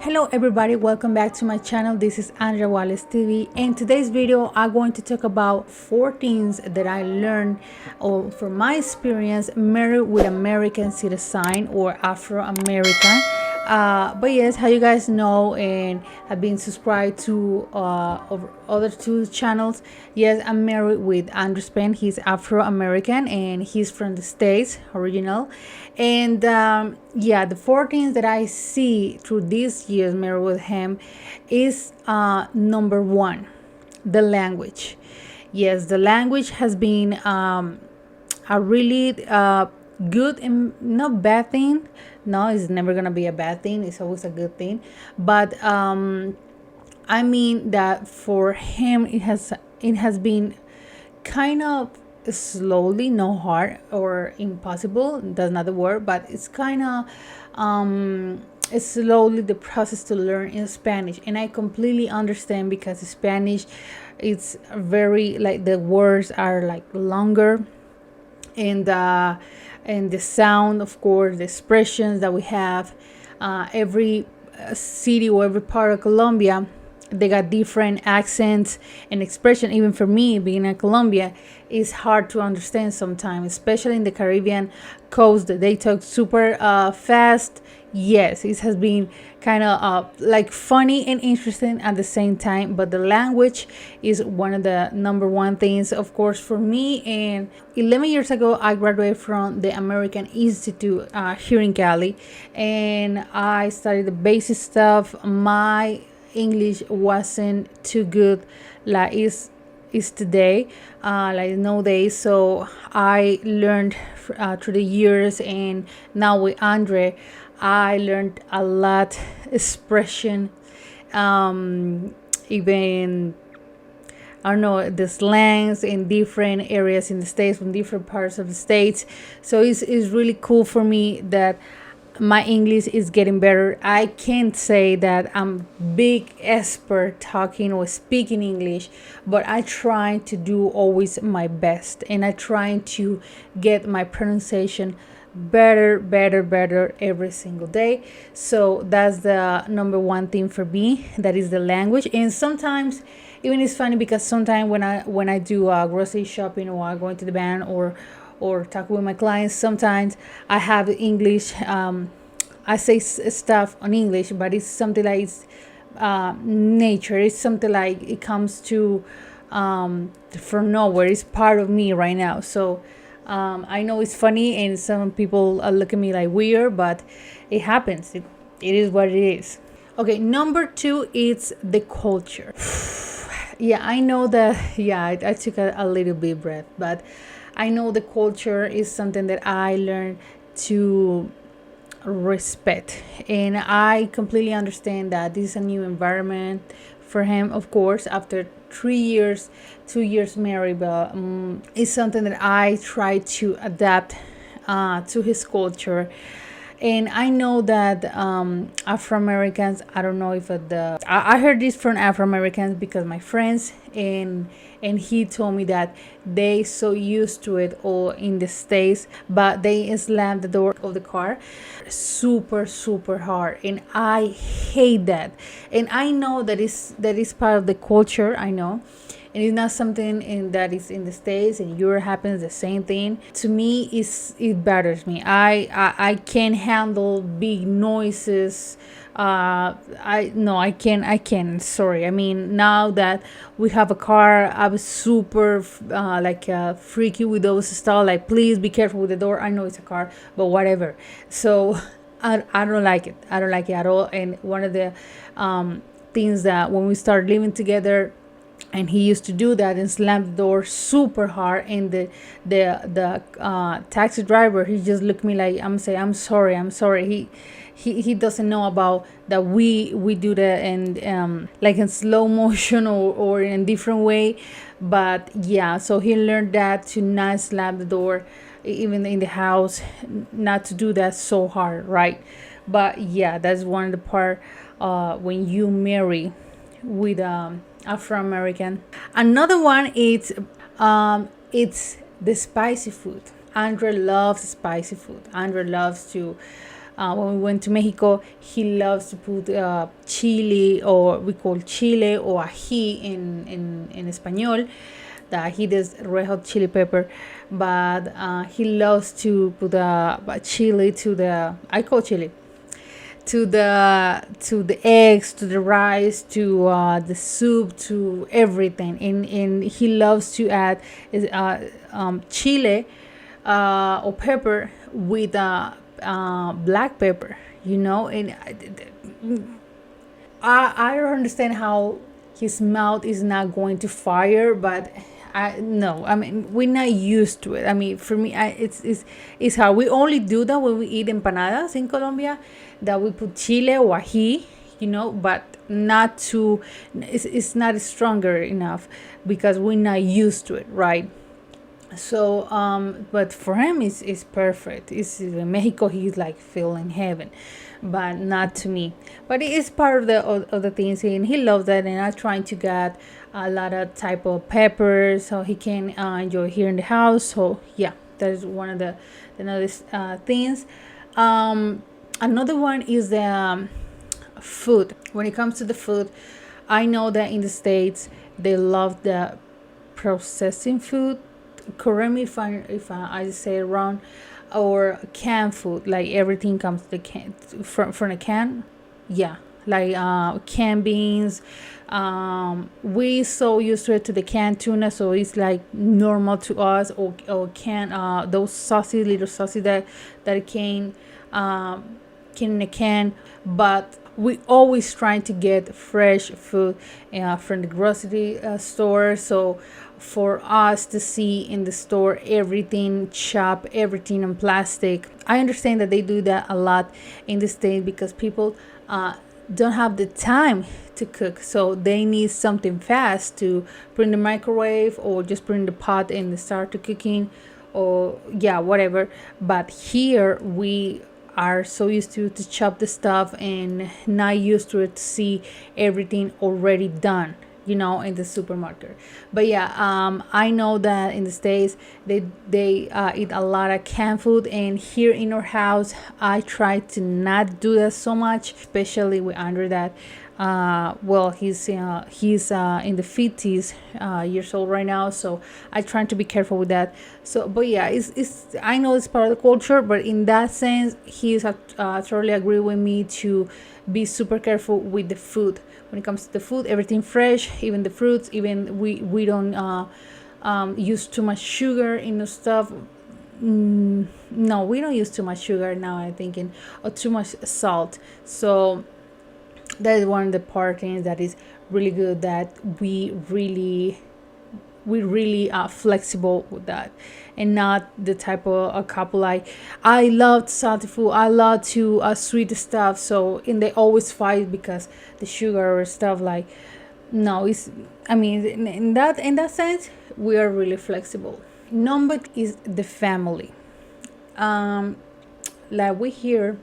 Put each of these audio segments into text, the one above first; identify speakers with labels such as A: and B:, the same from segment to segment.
A: Hello everybody, welcome back to my channel. This is Andrea Wallace TV. In today's video I'm going to talk about 4 things that I learned or from my experience married with American citizen or Afro-American. But yes, how you guys know and have been subscribed to other 2 channels, yes, I'm married with Andrew Spain. He's Afro-American and he's from the States original. And yeah, the 4 things that I see through these years married with him is number 1, the language. Yes, the language has been a really good and not bad thing. No, it's never gonna be a bad thing. It's always a good thing. But I mean that for him, it has been kind of slowly, no hard or impossible. That's not the word, but it's kind of it's slowly the process to learn in Spanish, and I completely understand because Spanish, it's very like the words are like longer, and the sound, of course, the expressions that we have, every city or every part of Colombia, they got different accents and expression. Even for me being in Colombia, it's hard to understand sometimes, especially in the Caribbean coast. They talk super fast. Yes, it has been kind of like funny and interesting at the same time, but the language is one of the number 1 things, of course, for me. And 11 years ago I graduated from the American Institute here in Cali, and I studied the basic stuff. My English wasn't too good like is today, like nowadays. So I learned through the years, and now with Andre I learned a lot expression, even I don't know, the slangs in different areas in the States, from different parts of the States. So it's really cool for me that my English is getting better. I can't say that I'm big expert talking or speaking English, but I try to do always my best, and I try to get my pronunciation better every single day. So that's the number 1 thing for me, that is the language. And sometimes even it's funny because sometimes when I do grocery shopping, or I go into the van, or talk with my clients, sometimes I have English, I say stuff on English, but it's something like it's nature. It's something like it comes to from nowhere. It's part of me right now. So I know it's funny, and some people look at me like weird, but it happens. It is what it is. Okay, number 2 is the culture. Yeah, I know that. Yeah, I took a little bit breath, but I know the culture is something that I learned to respect, and I completely understand that this is a new environment for him, of course, after 3 years, 2 years married. But it's something that I try to adapt to his culture. And I know that Afro-Americans, I don't know if I heard this from Afro-Americans because my friends, and he told me that they so used to it all in the States, but they slammed the door of the car super hard, and I hate that. And I know that is part of the culture, I know, and it's not something that is in the States. And Europe happens the same thing. To me, it bothers me. I can't handle big noises. I can't. Sorry. I mean, now that we have a car, I was super freaky with those stuff. Like, please be careful with the door. I know it's a car, but whatever. So I don't like it. I don't like it at all. And one of the things that when we started living together, and he used to do that and slam the door super hard, and the taxi driver, he just looked at me like I'm saying I'm sorry. He doesn't know about that we do that, and like in slow motion, or in a different way. But yeah, so he learned that to not slam the door even in the house, not to do that so hard, right? But yeah, that's one of the part when you marry with Afro-American. Another one is it's the spicy food. Andre loves spicy food. Andre loves to when we went to Mexico, he loves to put chili, or we call chile or ají in Espanol. The ají is red hot chili pepper, but he loves to put chili to the, I call chili, to the eggs, to the rice, to the soup, to everything. And he loves to add chile or pepper with black pepper, and I don't understand how his mouth is not going to fire, but I no, I mean, we're not used to it. I mean, for me, it's hard. We only do that when we eat empanadas in Colombia, that we put chile or ají, but not too. It's not stronger enough because we're not used to it, right? So but for him it's perfect. It's in Mexico, he's like feeling heaven, but not to me. But it is part of the things, and he loves that. And I'm trying to get a lot of type of peppers so he can enjoy here in the house. So yeah, that is one of the another things. Another one is the food. When it comes to the food, I know that in the States they love the processing food. Correct me if I say it wrong. Or canned food, like everything comes to the can, from a can. Yeah, like canned beans. We so used to it, to the canned tuna, so it's like normal to us. Or can those saucy, little saucy that can in a can. But we always trying to get fresh food from the grocery store. So for us to see in the store everything chopped, everything in plastic. I understand that they do that a lot in the state because people don't have the time to cook, so they need something fast to put in the microwave, or just put in the pot and start to cooking, or yeah, whatever. But here we are so used to chop the stuff, and not used to it, to see everything already done, in the supermarket. But yeah, I know that in the States they eat a lot of canned food, and here in our house I try to not do that so much, especially with Andrew, that well, he's in the 50s years old right now, so I try to be careful with that. So but yeah, it's I know it's part of the culture, but in that sense he's totally agree with me to be super careful with the food. When it comes to the food, everything fresh, even the fruits. Even we don't use too much sugar in the stuff. No, we don't use too much sugar now, I'm thinking, or too much salt. So that is one of the part things that is really good, that we really are flexible with that, and not the type of a couple like, I love salty food, I love to sweet stuff. So, and they always fight because the sugar or stuff, like, no, it's, I mean, in that sense we are really flexible. Number is the family. Like we here,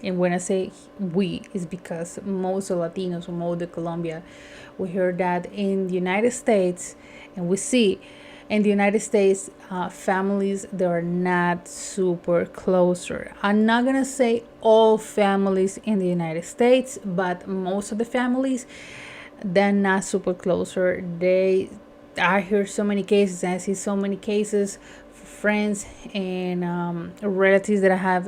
A: and when I say we, is because most of Latinos, or most of Colombia, we hear that in the United States, and we see in the United States, families, they are not super closer. I'm not gonna say all families in the United States, but most of the families, they're not super closer. I hear so many cases, I see so many cases, friends and relatives that I have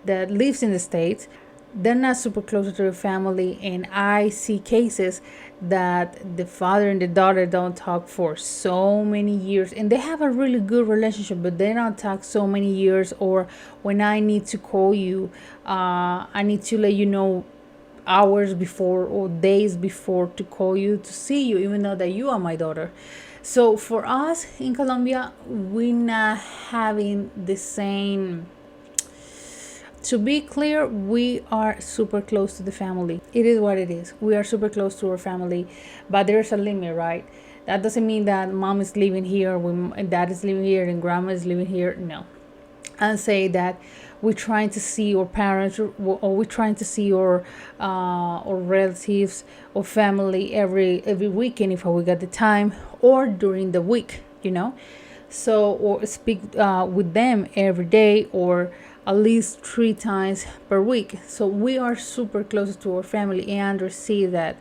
A: that lives in the States, they're not super close to their family. And I see cases that the father and the daughter don't talk for so many years, and they have a really good relationship, but they don't talk so many years. Or when I need to call you, I need to let you know hours before or days before to call you to see you, even though that you are my daughter. So for us in Colombia, we're not having the same. To be clear, we are super close to the family. It is what it is. We are super close to our family, but there's a limit, right? That doesn't mean that mom is living here, when dad is living here, and grandma is living here. No, and say that we're trying to see our parents, or we're trying to see our relatives or family every weekend if we got the time, or during the week. So, or speak with them every day, or at least 3 times per week. So we are super close to our family, and I see that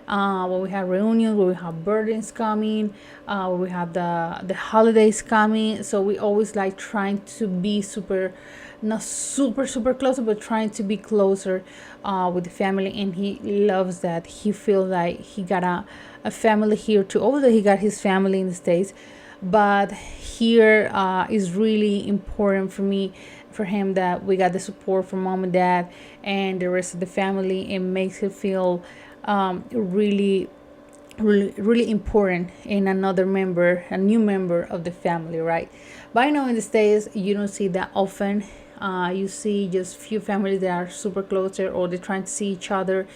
A: when we have reunions, when we have birthdays coming, when we have the holidays coming. So we always like trying to be super, not super close, but trying to be closer with the family. And he loves that. He feels like he got a family here too. Although he got his family in the States, but here is really important for me, for him, that we got the support from mom and dad and the rest of the family. It makes it feel really important in another member, a new member of the family, right? But I know in the States you don't see that often. You see just few families that are super closer, or they're trying to see each other,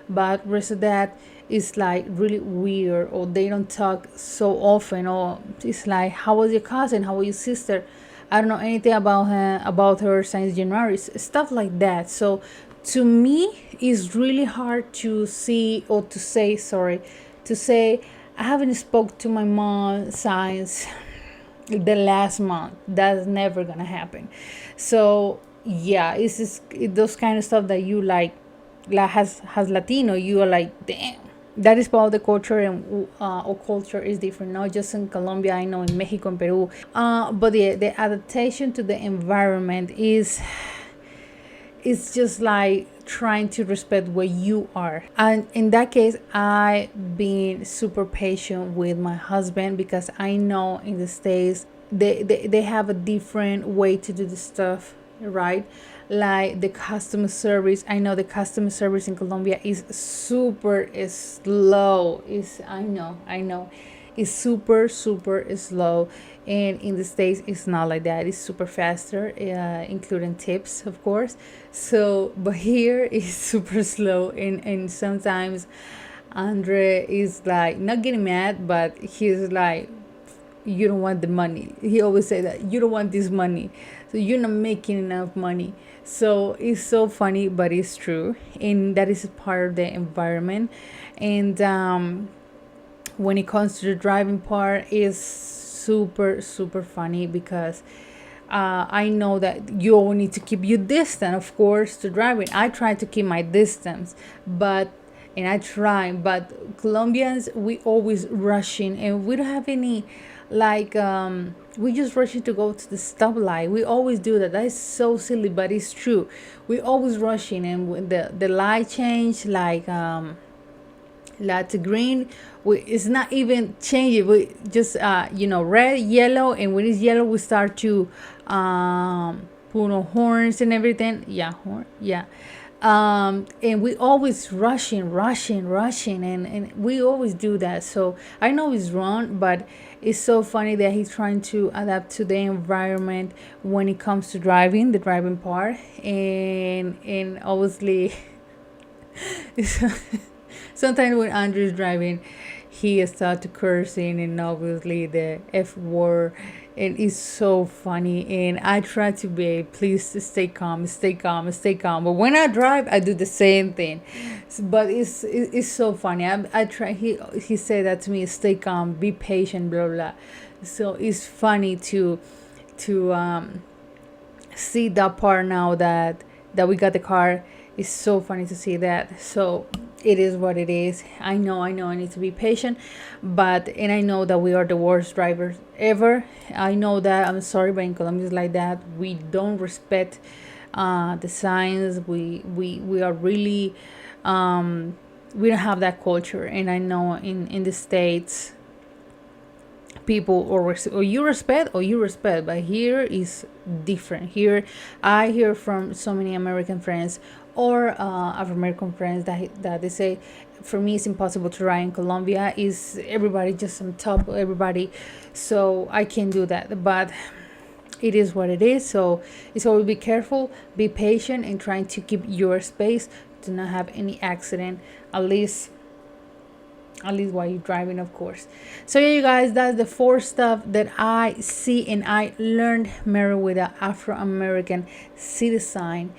A: but rest of that is like really weird, or they don't talk so often, or it's like, how was your cousin, how was your sister, I don't know anything about her since January, stuff like that. So to me, it's really hard to see, or to say, sorry, to say I haven't spoke to my mom since the last month. That's never gonna happen. So yeah, it's just those kind of stuff that you like has Latino, you are like, damn, that is part of the culture. And our culture is different, not just in Colombia, I know in Mexico and Peru. But the adaptation to the environment is, it's just like trying to respect where you are. And in that case, I been super patient with my husband, because I know in the States they have a different way to do the stuff, right? Like the customer service, I know the customer service in Colombia is super slow. Is I know is super slow, and in the States it's not like that. It's super faster, including tips, of course. So but here is super slow, and sometimes Andre is like not getting mad, but he's like, you don't want the money. He always say that you don't want this money, so you're not making enough money. So it's so funny, but it's true, and that is part of the environment. And when it comes to the driving part, is super funny, because I know that you all need to keep your distance, of course, to driving. I try to keep my distance, but and I try, but Colombians, we always rushing, and we don't have any like we just rushing to go to the stoplight. We always do that. That is so silly, but it's true. We always rushing, and when the light change, like to green, it's not even changing. We just red, yellow, and when it's yellow we start to put on horns and everything. Yeah, horn, yeah. And we always rushing, and we always do that. So I know it's wrong, but it's so funny that he's trying to adapt to the environment when it comes to driving, the driving part. And obviously sometimes when Andrew's driving, he starts to cursing, and obviously the F word, and it's so funny. And I try to be, please stay calm, stay calm, stay calm. But when I drive, I do the same thing. But it's so funny. I try. He said that to me, stay calm, be patient, blah blah. So it's funny to see that part now that we got the car. It's so funny to see that. So it is what it is. I know I need to be patient, and I know that we are the worst drivers ever. I know that. I'm sorry, but in Colombia it's like that. We don't respect the signs. We are really we don't have that culture. And I know in the States, people, or you respect, but here is different. Here I hear from so many American friends, or Afro-American friends, that they say, for me it's impossible to ride in Colombia. Is everybody just on top of everybody, so I can't do that. But it is what it is. So it's always be careful, be patient, and trying to keep your space to not have any accident, at least while you're driving, of course. So yeah, you guys, that's the 4 stuff that I see and I learned married with an Afro-American citizen.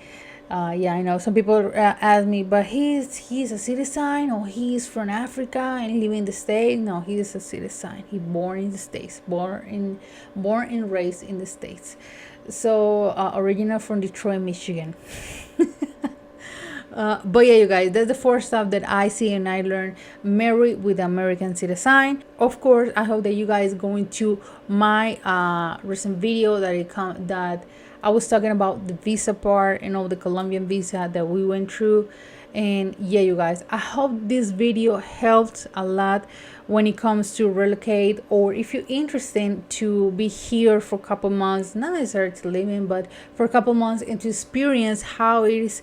A: Yeah, I know some people ask me, but he's a citizen, or he's from Africa and living in the States. No, he is a citizen. He born in the States, born and raised in the States. So original from Detroit, Michigan. But yeah, you guys, that's the first stuff that I see and I learned. Married with American citizen. Of course, I hope that you guys going to my recent video that that I was talking about the visa part and all the Colombian visa that we went through. And yeah, you guys, I hope this video helped a lot when it comes to relocate, or if you're interested to be here for a couple months, not necessarily to live in, but for a couple months, and to experience how it is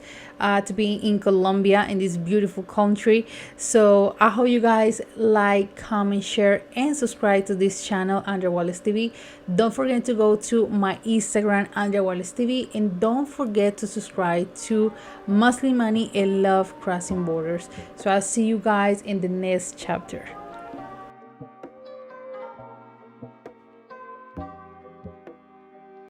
A: to be in Colombia, in this beautiful country. So I hope you guys like, comment, share, and subscribe to this channel under Wallace TV. Don't forget to go to my Instagram under Wallace TV, and don't forget to subscribe to Muslim Money and Love Crossing Borders. So I'll see you guys in the next chapter.